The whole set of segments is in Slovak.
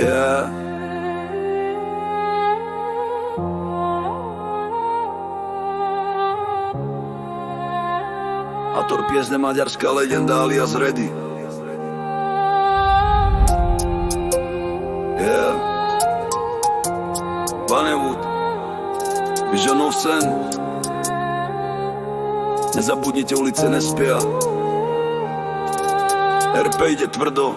Yeah. Autor piesne maďarská legenda alias Ready. Yeah. Bannewood, Vision of Sen. Nezabudnite, ulice nespia. RP ide tvrdo.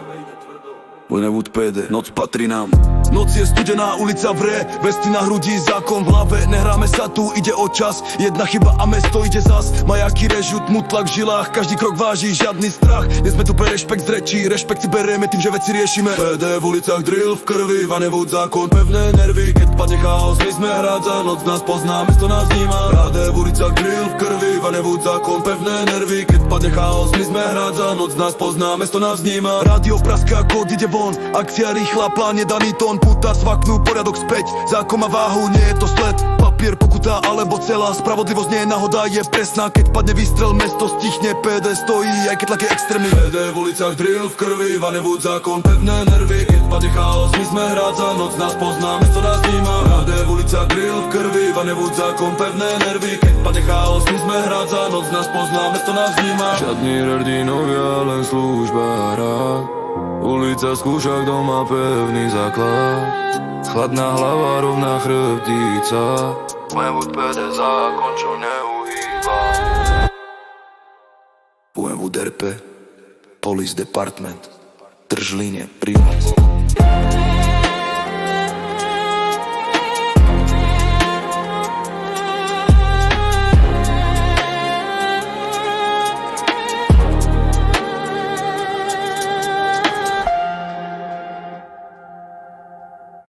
Bannewood PD, noc patrí nám. Noc je studená, ulica vre, vesty na hrudi, zákon v hlave. Nehráme sa tu, ide o čas, jedna chyba a mesto ide zas. Majaky režu, tmu tlak v žilách, každý krok váži, žiadny strach. Dnes sme tu pre rešpekt z rečí, rešpekt si bereme tým, že veci riešime. PD v ulicach, drill v krvi, Bannewood zákon, pevné nervy. Keď padne chaos, my sme hrádza, noc nás pozná, mesto nás vníma. PD v ulicach, drill v krvi, Bannewood zákon, pevné nervy. Keď padne chaos, my sme hrádza, noc nás pozná, mesto nás vníma. Rádio praská, kód ide von, akcia rýchla, plán je daný tón. Puta svaknú, poriadok späť, zákon má váhu, nie je to sled. Papier, pokuta alebo celá, spravodlivosť nie je náhoda, je presná. Keď padne výstrel, mesto stichne, PD stojí, aj keď tlak je extrémny. PD v ulicach, drill v krvi, Bannewood zákon, pevné nervy. Keď padne chaos, my sme hrádza, noc nás pozná, mesto nás vníma. PD v ulicach, drill v krvi, Bannewood zákon, pevné nervy. Keď padne chaos, my sme hrádza, noc nás pozná, mesto nás vníma. Žiadni hrdinovia, len služba rád. Ulica skúša, kto má pevný základ. Chladná hlava, rovná chrbtica. Bannewood PD zákon, čo neuhýba. Bannewood RP, Police Department, Držlíne, Prímec.